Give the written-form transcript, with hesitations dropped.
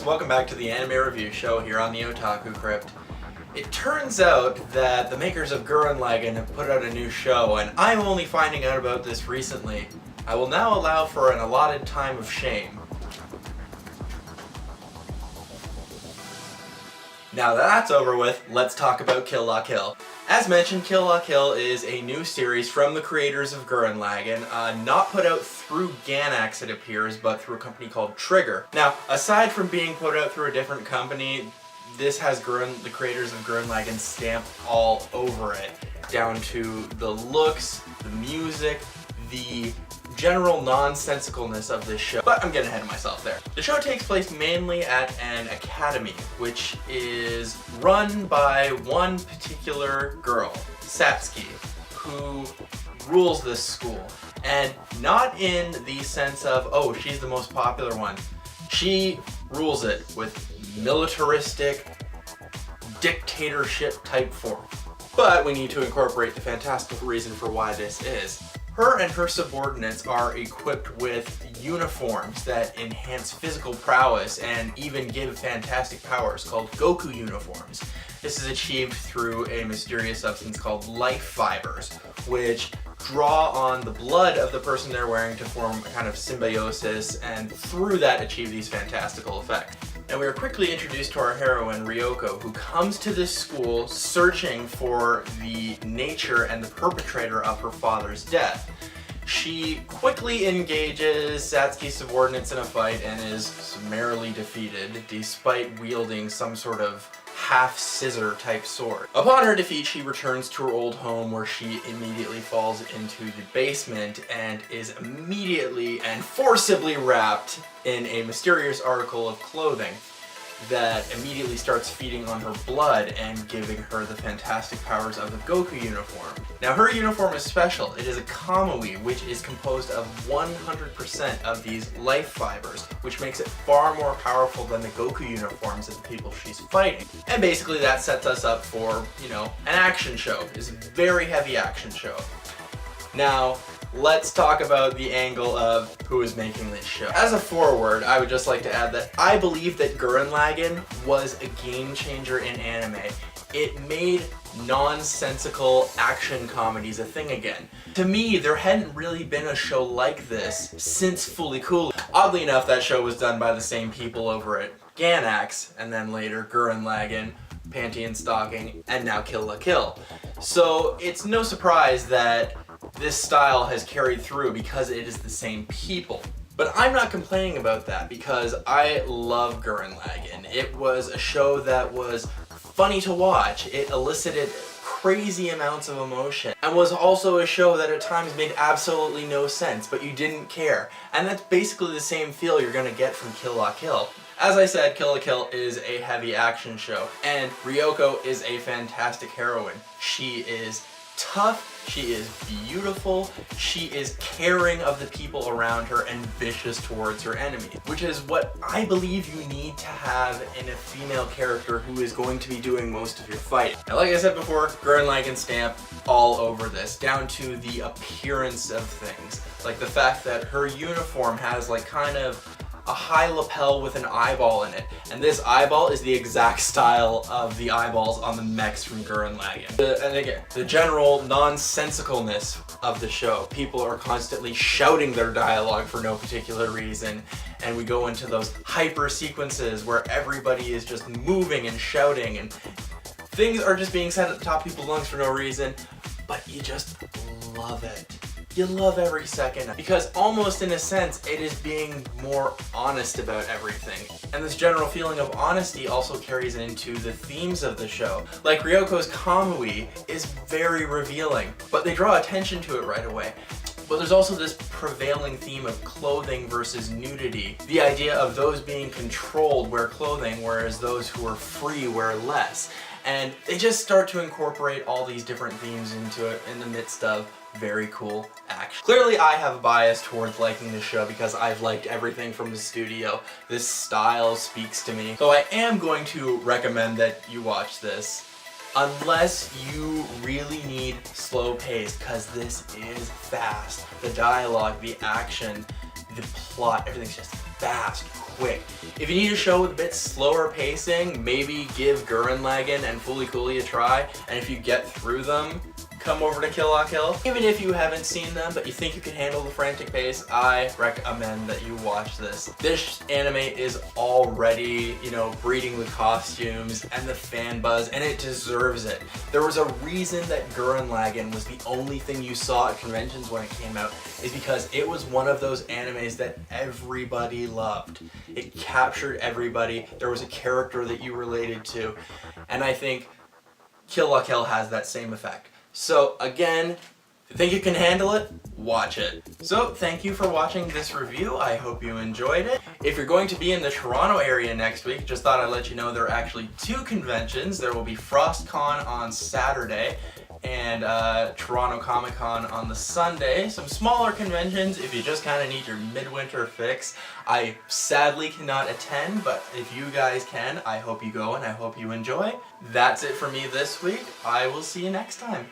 welcome back to the Anime Review Show here on the Otaku Crypt. It turns out that the makers of Gurren Lagann have put out a new show, and I'm only finding out about this recently. I will now allow for an allotted time of shame. Now that that's over with, let's talk about Kill La Kill. As mentioned, Kill La Kill is a new series from the creators of Gurren Lagann, not put out through Gainax it appears, but through a company called Trigger. Now, aside from being put out through a different company, this has the creators of Gurren Lagann stamp all over it, down to the looks, the music, the general nonsensicalness of this show. But I'm getting ahead of myself there. The show takes place mainly at an academy, which is run by one particular girl, Satsuki, who rules this school. And not in the sense of, oh, she's the most popular one. She rules it with militaristic, dictatorship type form. But we need to incorporate the fantastical reason for why this is. Her and her subordinates are equipped with uniforms that enhance physical prowess and even give fantastic powers called Goku uniforms. This is achieved through a mysterious substance called life fibers, which draw on the blood of the person they're wearing to form a kind of symbiosis, and through that achieve these fantastical effects. And we are quickly introduced to our heroine, Ryoko, who comes to this school searching for the nature and the perpetrator of her father's death. She quickly engages Satsuki's subordinates in a fight and is summarily defeated, despite wielding some sort of half-scissor type sword. Upon her defeat, she returns to her old home, where she immediately falls into the basement and is immediately and forcibly wrapped in a mysterious article of clothing that immediately starts feeding on her blood and giving her the fantastic powers of the Goku uniform. Now, her uniform is special. It is a Kamui, which is composed of 100% of these life fibers, which makes it far more powerful than the Goku uniforms of the people she's fighting. And basically that sets us up for, an action show. It's a very heavy action show. Now, let's talk about the angle of who is making this show. As a foreword, I would just like to add that I believe that Gurren Lagann was a game changer in anime. It made nonsensical action comedies a thing again. To me, there hadn't really been a show like this since Fully Cool. Oddly enough, that show was done by the same people over at Gainax, and then later Gurren Lagann, Panty and Stocking, and now Kill La Kill. So it's no surprise that this style has carried through because it is the same people. But I'm not complaining about that because I love Gurren Lagann. It was a show that was funny to watch. It elicited crazy amounts of emotion, and was also a show that at times made absolutely no sense, but you didn't care. And that's basically the same feel you're gonna get from Kill La Kill. As I said, Kill La Kill is a heavy action show, and Ryoko is a fantastic heroine. She is tough, she is beautiful, she is caring of the people around her, and vicious towards her enemies, which is what I believe you need to have in a female character who is going to be doing most of your fighting. Now, like I said before, Gurren Lagann stamp all over this, down to the appearance of things. Like the fact that her uniform has like kind of a high lapel with an eyeball in it, and this eyeball is the exact style of the eyeballs on the mechs from Gurren Lagann. And again, the general nonsensicalness of the show. People are constantly shouting their dialogue for no particular reason, and we go into those hyper sequences where everybody is just moving and shouting, and things are just being said at the top of people's lungs for no reason, but you just love it. You love every second, because almost in a sense it is being more honest about everything. And this general feeling of honesty also carries into the themes of the show. Like Ryoko's Kamui is very revealing, but they draw attention to it right away. But there's also this prevailing theme of clothing versus nudity. The idea of those being controlled wear clothing, whereas those who are free wear less. And they just start to incorporate all these different themes into it in the midst of very cool action. Clearly I have a bias towards liking this show because I've liked everything from the studio. This style speaks to me. So I am going to recommend that you watch this, unless you really need slow pace, because this is fast. The dialogue, the action, the plot, everything's just fast, quick. If you need a show with a bit slower pacing, maybe give Gurren Lagann and Fooly Cooly a try, and if you get through them, come over to Kill la Kill. Even if you haven't seen them, but you think you can handle the frantic pace, I recommend that you watch this. This anime is already, breeding with costumes and the fan buzz, and it deserves it. There was a reason that Gurren Lagann was the only thing you saw at conventions when it came out, is because it was one of those animes that everybody loved. It captured everybody. There was a character that you related to, and I think Kill la Kill has that same effect. So again, if you think you can handle it, watch it. So thank you for watching this review. I hope you enjoyed it. If you're going to be in the Toronto area next week, just thought I'd let you know there are actually 2 conventions. There will be FrostCon on Saturday and Toronto Comic Con on the Sunday. Some smaller conventions if you just kind of need your midwinter fix. I sadly cannot attend, but if you guys can, I hope you go and I hope you enjoy. That's it for me this week. I will see you next time.